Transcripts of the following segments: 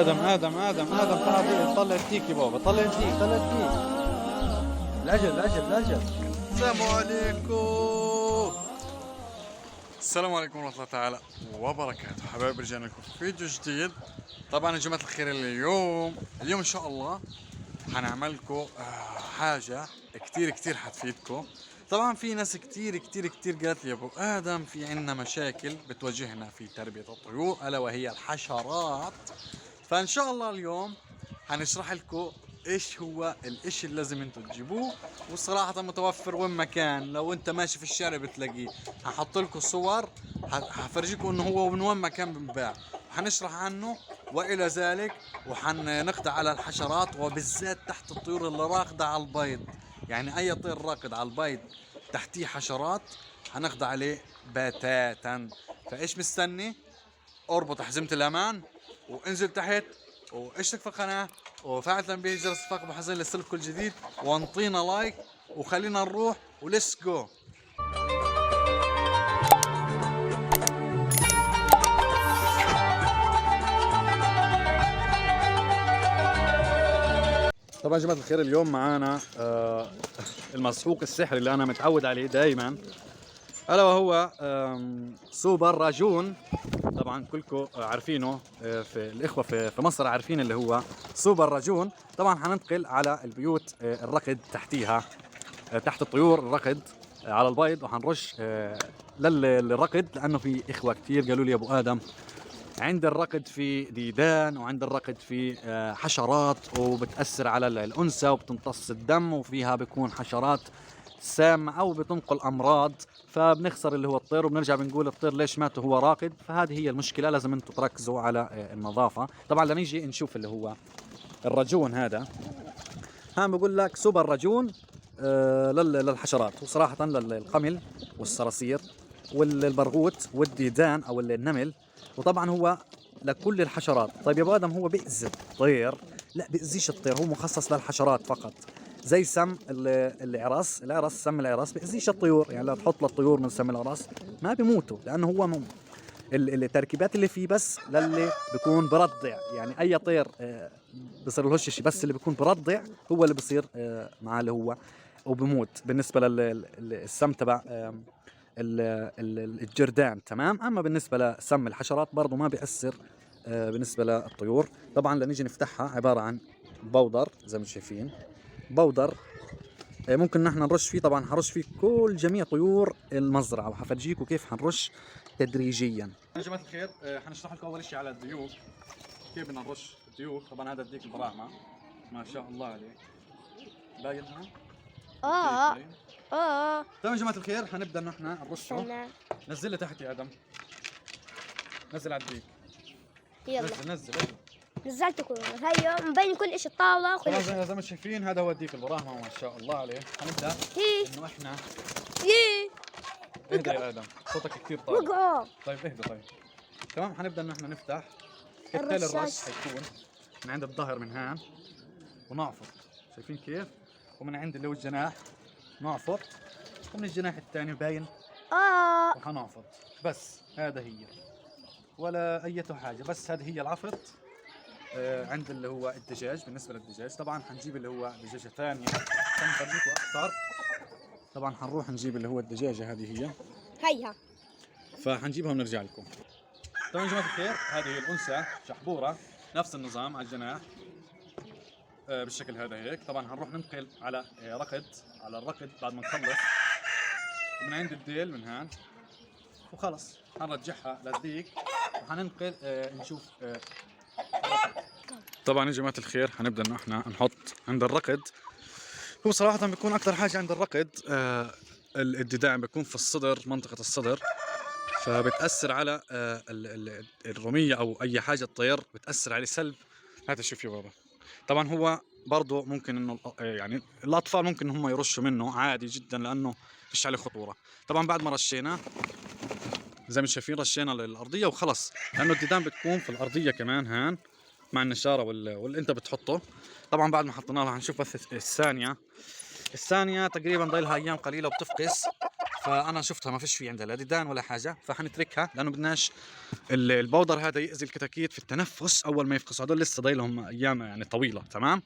ادم طلع التيك يا بابا، طلع التيك. الأجل. السلام عليكم ورحمة الله تعالى وبركاته. حبايب رجعنا لكم في فيديو جديد. طبعا يا جماعة الخير، اليوم ان شاء الله حنعمل لكم حاجة كتير حتفيدكم. طبعا في ناس كتير قالت لي يا ابو ادم في عنا مشاكل بتواجهنا في تربية الطيور، الا وهي الحشرات. فان شاء الله اليوم هنشرح لكم ايش هو الاشي اللي لازم انتم تجيبوه، وصراحة متوفر وين ما كان. لو انت ماشي في الشارع بتلاقيه. هحط لكم صور، هفرجيكم انه هو من وين ما كان بنباع، وحنشرح عنه والى ذلك. وحنقضي على الحشرات، وبالذات تحت الطيور اللي راقدة على البيض. يعني اي طير راقد على البيض تحتيه حشرات هنقضي عليه بتاتا. فايش مستني؟ اربط حزمة الامان وانزل تحت واشترك في القناة وفعل تنبيه جرس الفاق بحيث يصلك كل جديد، وانطينا لايك وخلينا نروح وليتس جو. طبعا يا جماعة الخير، اليوم معانا المسحوق السحري اللي انا متعود عليه دائما، الا وهو سوبر راجون. طبعا كلكم عارفينه، في الاخوه في مصر عارفين اللي هو سوبر راجون. طبعا حننتقل على البيوت الرقد تحتيها، تحت الطيور الرقد على البيض، وحنرش للرقد، لانه في اخوه كثير قالوا لي يا ابو ادم عند الرقد في ديدان، وعند الرقد في حشرات وبتاثر على الانثى وبتمتص الدم، وفيها بيكون حشرات سامة او بتنقل امراض، فبنخسر اللي هو الطير، وبنرجع بنقول الطير ليش مات وهو راقد. فهذه هي المشكله، لازم انتم تركزوا على النظافه. طبعا لنيجي نشوف اللي هو الرجون هذا. هان بقول لك سوبر رجون للحشرات، وصراحه للقمل والصراصير والبرغوث والديدان او النمل. وطبعا هو لكل الحشرات. طيب يا ابو ادم هو بيأذي الطير؟ لا، بيأذيش الطير، هو مخصص للحشرات فقط. زي سم العرس سم العرس بيأذيش الطيور. يعني لو تحط للطيور من سم العرس ما بيموتوا، لانه هو التركيبات اللي فيه بس للي بيكون برضع. يعني اي طير بصير لهوش شيء، بس اللي بيكون برضع هو اللي بصير معاه اللي هو وبموت. بالنسبه للسم تبع الجردان تمام. اما بالنسبه لسم الحشرات برضه ما بيأثر بالنسبه للطيور. طبعا لنيجي نفتحها، عباره عن بودر زي ما شايفين، بودر ممكن نحن نرش فيه. طبعا حرش فيه كل جميع طيور المزرعه، وحفرجيكم كيف حنرش تدريجيا. يا جماعه الخير، حنشرح لكم اول شيء على الديوك، كيف بدنا نرش الديوك. طبعا هذا الديك البراعمه ما شاء الله عليه، باينها؟ اه اه طيب يا جماعه الخير، حنبدا انه احنا نرشه. نزل لي تحت يا ادم، نزل على الديك. يلا نزل. نزلت كله. هيا مبين كل شيء، الطاوله وكل طبعا شيء. زي ما شايفين هذا هو الديك البراهمه ما شاء الله عليه. حنبدا انه احنا اهدى يا ادم، صوتك كثير طالع. طيب اهدى. طيب تمام، حنبدا انه احنا نفتح كتال الرش. حيكون من عند الظهر من هان ونعفط، شايفين كيف؟ ومن عند اللي هو الجناح نعفط، ومن الجناح الثاني باين وحنعفط. بس هذا هي، ولا اي حاجه، بس هذه هي العفط. عند اللي هو الدجاج. بالنسبه للدجاج طبعا حنجيب اللي هو دجاجه ثانيه عشان نفرجيكم اكثر. طبعا حنروح نجيب اللي هو الدجاجه هذه هيها، فحنجيبها ونرجع لكم. طبعا يا جماعه الخير، هذه هي الانثى شحبوره، نفس النظام على الجناح بالشكل هذا هيك. طبعا حنروح ننتقل على الرقد بعد ما نخلص، ومن عند الديل من هان وخلص حنرجعها للديك، وحننقل نشوف طبعا يا جماعه الخير حنبدا انه احنا نحط عند الرقد. هو صراحه بيكون اكثر حاجه عند الرقد الديدان، بيكون في الصدر، منطقه الصدر، فبتاثر على الرميه او اي حاجه الطير، بتاثر عليه سلب. هذا شوف يا بابا. طبعا هو برضه ممكن انه يعني الاطفال ممكن هم يرشوا منه عادي جدا، لانه فيش عليه خطوره. طبعا بعد ما رشينا زي ما شايفين رشينا للارضيه وخلص، لانه الديدان بتكون في الارضيه كمان هان مع النشاره واللي انت بتحطه. طبعا بعد ما حطينا لها هنشوف بس الثانيه تقريبا ضايلها ايام قليله وبتفقس، فانا شفتها ما فيش في عندها لا ديدان ولا حاجه، فحنتركها لانه بدناش البودر هذا يأذي الكتاكيت في التنفس اول ما يفقسوا، هدول لسه ضايلهم ايام يعني طويله. تمام.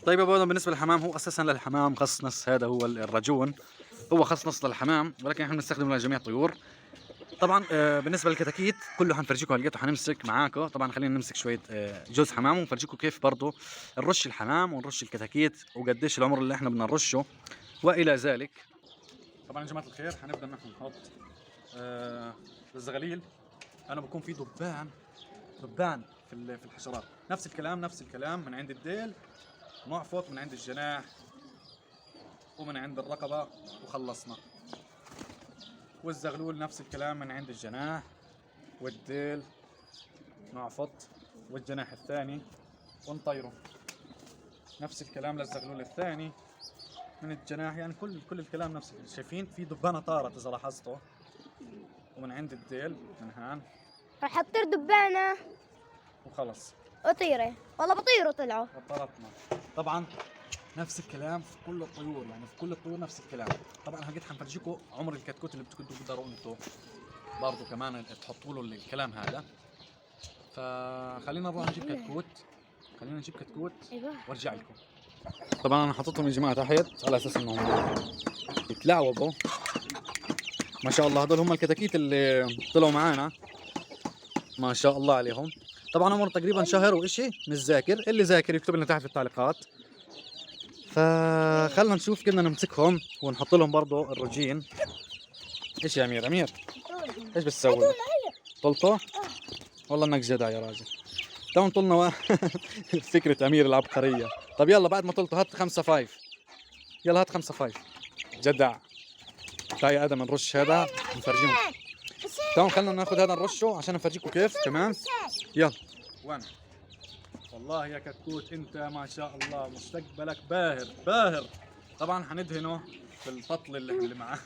طيب يا بودر، بالنسبه للحمام، هو اساسا للحمام خص، هذا هو الرجون، هو خص للحمام، ولكن احنا بنستخدمه لجميع الطيور. طبعا بالنسبه للكتاكيت كله حنفرجيكم هلقيته، حنمسك معاكم. طبعا خلينا نمسك شويه جوز حمام ونفرجيكم كيف برضه نرش الحمام ونرش الكتاكيت وقديش العمر اللي احنا بدنا نرشه والى ذلك. طبعا يا جماعه الخير حنبدا نحن نحط الزغاليل. انا بكون في دبان في الحشرات. نفس الكلام من عند الديل، نعفط من عند الجناح ومن عند الرقبه وخلصنا. والزغلول نفس الكلام من عند الجناح والديل، نعفط والجناح الثاني ونطيره. نفس الكلام للزغلول الثاني من الجناح، يعني كل الكلام نفس الكلام. شايفين في دبانه طارت اذا لاحظتوا، ومن عند الديل من هان راح اطير دبانة وخلص وطيرة، والله بطير وطلعوا. وطرتنا. طبعا نفس الكلام في كل الطيور، يعني في كل الطيور نفس الكلام. طبعا هلقيت حنفرجيكم عمر الكتكوت اللي بدكم تقدروا انتم برضه كمان تحطوا له الكلام هذا. فخلينا نروح نجيب كتكوت ايوه. وارجع لكم. طبعا انا حطيتهم يا جماعه تحت على اساس انهم يتلاعبوا. ما شاء الله هذول هم الكتاكيت اللي طلعوا معانا، ما شاء الله عليهم. طبعا عمر تقريبا شهر وإشي، مش ذاكر، اللي ذاكر يكتب لنا تحت في التعليقات. فخلنا نشوف كنا نمسكهم ونحط لهم برضه الروجين. ايش يا امير ايش بتسوي؟ طلطه؟ والله انك جدع يا راجل. تو طلنا فكرة امير العبقرية. طب يلا بعد ما طلتوا هات 5 يلا هات 5 جدع. تعال يا ادم نرش هذا نفرجيهم. تمام خلينا ناخذ هذا نرشه عشان نفرجيكم كيف. تمام يلا. وين والله يا كتكوت انت ما شاء الله مستقبلك باهر. طبعا حندهنه بالبطل اللي معانا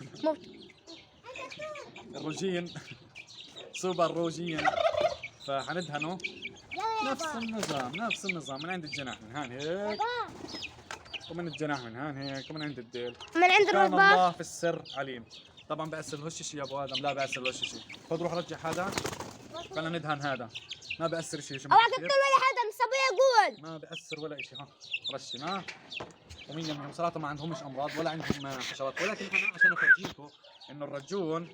الروجين سوبر روجين. فحندهنه نفس النظام من عند الجناح من هان هيك، ومن الجناح من هان هيك، ومن عند الديل من عند كان الله الرباط. في السر عليم. طبعا بأسر شيء يا ابو ادم، لا بأسر شيء. خذ روح رجع هذا، خلينا ندهن هذا، ما بأسر شيء. اوعى تقتل ولا حدا، مش ابوي يقول ما بأسر ولا شيء. ها رشنا ومين منهم صراحه ما عندهمش امراض ولا عندهم حشرات، ولكن انا عشان افرجيكم انه الرجون،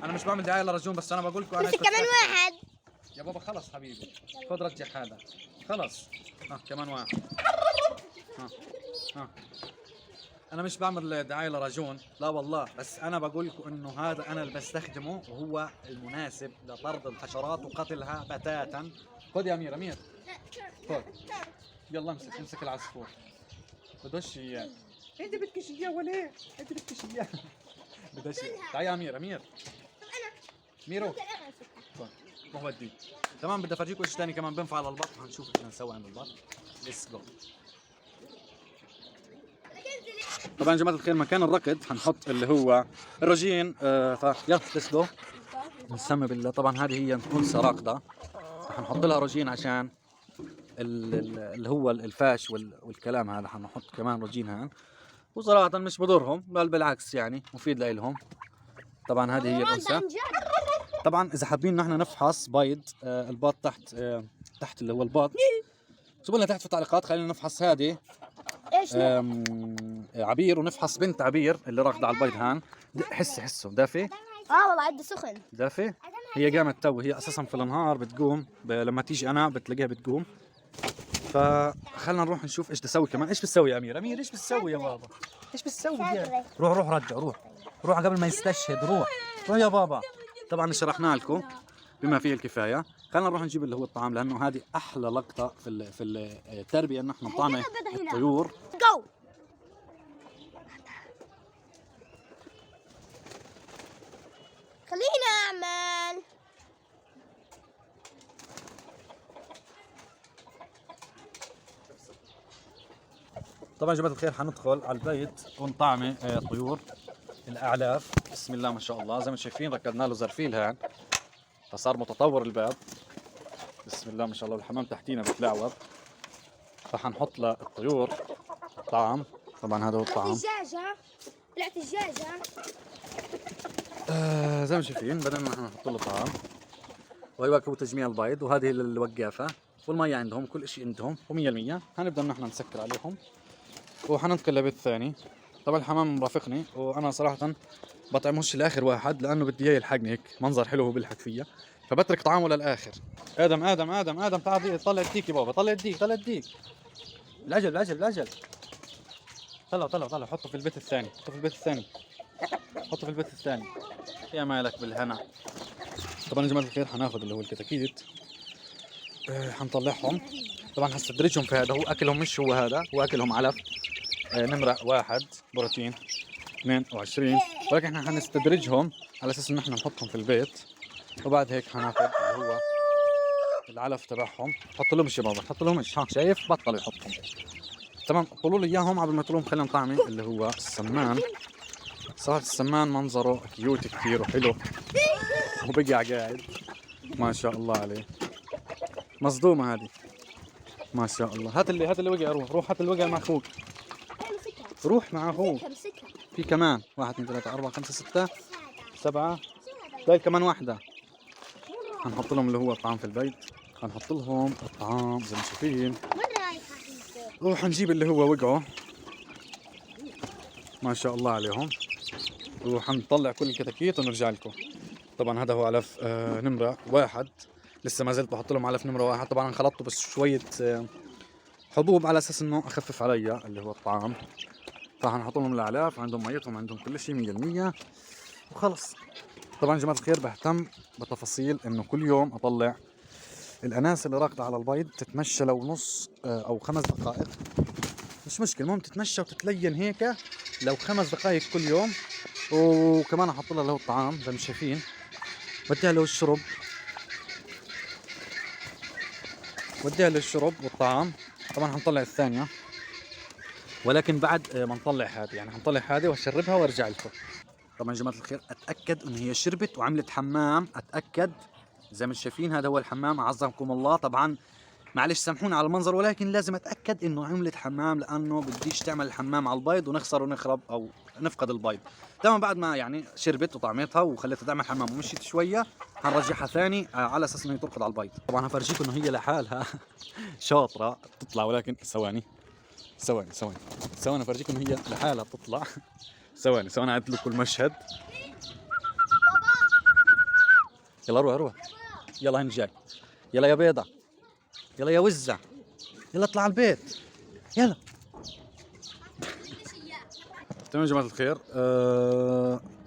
انا مش بعمل دعايه للرجون، بس انا بقول لكم انا كمان واحد. يا بابا خلص حبيبي، خذ رجع هذا خلص. كمان واحد. ها انا مش بعمل دعايه لرجون، لا والله، بس انا بقول لكم انه هذا انا اللي بستخدمه وهو المناسب لطرد الحشرات وقتلها بتاتا. خذ يا امير خذ، يلا امسك العصفور. بدوش اياه انت بدكش اياه ولا انت بدكش اياه بدوش. تعال يا امير ميرو روح وديه. تمام بدي افرجيكم شيء ثاني كمان بينفع للبط، هنشوف ايش بدنا نسوي عند البط. ليتس جو. طبعا يا جماعه الخير مكان الركض حنحط اللي هو الروجين. يلا ليتس جو نسمي بالله. طبعا هذه هي انثى راقده، حنحط لها روجين عشان اللي هو الفاش والكلام هذا. حنحط كمان روجين هان، وصراحه مش بضرهم بل بالعكس يعني مفيد لهم. طبعا هذه هي الانثى. طبعا اذا حابين نحن نفحص بيض الباط تحت اللي هو الباط، اكتبوا لنا تحت في التعليقات. خلينا نفحص هذه ايش عبير، ونفحص بنت عبير اللي راكضه على البيض هان. حسه دافي. والله عندي سخن. دافي. هي قامت تو، هي اساسا في النهار بتقوم لما تيجي انا بتلاقيها بتقوم. فخلنا نروح نشوف ايش تسوي كمان. ايش بتسوي يا امير ايش بتسوي يا بابا؟ ايش بتسوي يا روح رجع روح قبل ما يستشهد. روح يا بابا. طبعا شرحنا لكم بما فيه الكفايه. خلينا نروح نجيب اللي هو الطعام، لانه هذه احلى لقطه في التربيه، ان احنا نطعم الطيور. جو. خلينا اعمل. طبعا يا جماعه الخير حندخل على البيت ونطعمي طيور الاعلاف. بسم الله ما شاء الله، زي ما شايفين ركضنا له زرفيل هان فصار متطور الباب. بسم الله ما شاء الله. الحمام تحتينا بتلعب، فحنحط له الطيور الطعام. طبعا هذا هو الطعام. طلعت الدجاجة زي ما شايفين بدنا نحن نحط له طعام، ويواكبوا تجميع البيض، وهذه الوقافة والمية عندهم، كل شيء عندهم و100%. هنبدأ نحن نسكر عليهم وحننتقل لبيت ثاني. طبعا الحمام مرافقني، وانا صراحة بطعمهوش لاخر واحد لانه بدي اياه يلحقني، هيك منظر حلو وهو بيلحق فيا، فبترك طعامه للاخر. ادم ادم ادم ادم تعال طلع الديك يا بابا، طلع الديك طلع الديك. بالعجل بالعجل بالعجل. طلع حطه في البيت الثاني، حطه في البيت الثاني، حطه في البيت الثاني. يا مالك بالهنا. طبعا يا جماعة الخير حناخذ اللي هو الكتاكيت، حنطلعهم. طبعا حستدرجهم في هذا، هو اكلهم مش هو هذا، هو اكلهم علف. نمرة 1 بروتين 22، ولكن احنا حنستدرجهم على اساس ان احنا نحطهم في البيت، وبعد هيك حناخذ اللي هو العلف تبعهم. حط لهمش يا بابا، حط لهمش، ها شايف بطلوا يحطهم. تمام، طلوا لي اياهم قبل ما تقولهم خلينا طعمي اللي هو السمان. صراحة السمان منظره كيوت كثير وحلو، وبقع قاعد ما شاء الله عليه. مصدومة هذه ما شاء الله. هات اللي وقع، روح هات اللي وقع مع اخوك، روح مع اخوك. في كمان 1 2 3 4 5 6 7، ضايل كمان واحدة. هنحط لهم اللي هو الطعام في البيت، هنحط لهم الطعام زي ما شايفين، وحنجيب اللي هو وقعوا ما شاء الله عليهم، وحنطلع كل الكتاكيت ونرجع لكم. طبعا هذا هو علف نمرة 1، لسه ما زلت بحط لهم علف نمرة 1. طبعا خلطته بس شوية حبوب على اساس انه اخفف علي اللي هو الطعام، فحنحط لهم الاعلاف، عندهم ميتهم، عندهم كل شيء 100% وخلص. طبعا يا جماعة الخير بهتم بتفاصيل انه كل يوم اطلع الاناس اللي راقدة على البيض تتمشى لو نص او 5 دقائق، مش مشكلة، المهم تتمشى وتتلين هيك لو 5 دقائق كل يوم. وكمان احط لها اللي هو الطعام زي ما شايفين، بديها له الشرب، بديها له الشرب والطعام. طبعا حنطلع الثانية، ولكن بعد ما نطلع هذه، يعني حنطلع هذه واشربها وارجع لكم. طبعا يا جماعة الخير اتأكد ان هي شربت وعملت حمام، اتأكد زي ما شايفين هذا هو الحمام اعزكم الله. طبعا معلش سامحونا على المنظر، ولكن لازم اتاكد انه عملت حمام، لانه بديش تعمل الحمام على البيض ونخسر ونخرب او نفقد البيض. تمام، بعد ما يعني شربت وطعمتها وخليتها تعمل حمام ومشيت شويه، حنرجعها ثاني على اساس انه تركض على البيض. طبعا هفرجيكم انه هي لحالها شاطره بتطلع، ولكن ثواني افرجيكم انه هي لحالها بتطلع. ثواني اعيد لكم المشهد. يلا روح يلا هين جاي، يلا يا بيضه، يلا يا وزة، يلا اطلع على البيت يلا. تمام يا جماعة الخير،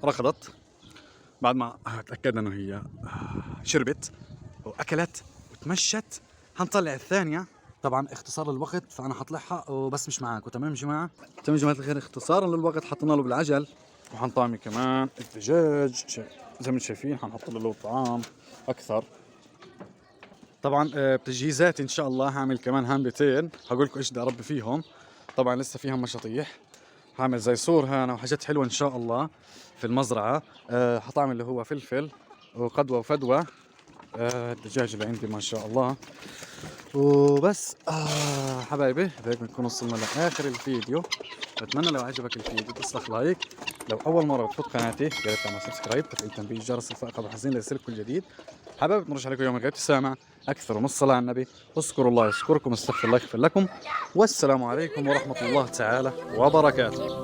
ركضت بعد ما تأكدنا انه هي شربت واكلت وتمشت. حنطلع الثانية. طبعا اختصار للوقت فانا حطلعها وبس مش معاكم. تمام يا جماعة، تمام يا جماعة الخير، اختصارا للوقت حطينا له بالعجل، وحنطعمي كمان الدجاج زي ما شايفين، حنحط له طعام اكثر. طبعا بتجهيزات ان شاء الله هعمل كمان هاملتين، هقول لكم ايش بدي اربي فيهم. طبعا لسه فيهم مشاطيح، هعمل زي سور هنا وحاجات حلوه ان شاء الله في المزرعه. حطعمل اللي هو فلفل وقدوه وفدوه. الدجاج اللي عندي ما شاء الله. وبس حبايبي، بهيك بنكون وصلنا لاخر الفيديو. بتمنى لو عجبك الفيديو تسلخ لايك، لو اول مره بتفوت قناتي يا ريت تعمل سبسكرايب، تفعيل تنبيه الجرس الفائقه بحزين ليصلك كل جديد. حبايبي بنرجع لكم يوم الغد السامع اكثر من الصلاه على النبي. اذكروا الله يذكركم، استغفر الله يغفر لكم، والسلام عليكم ورحمه الله تعالى وبركاته.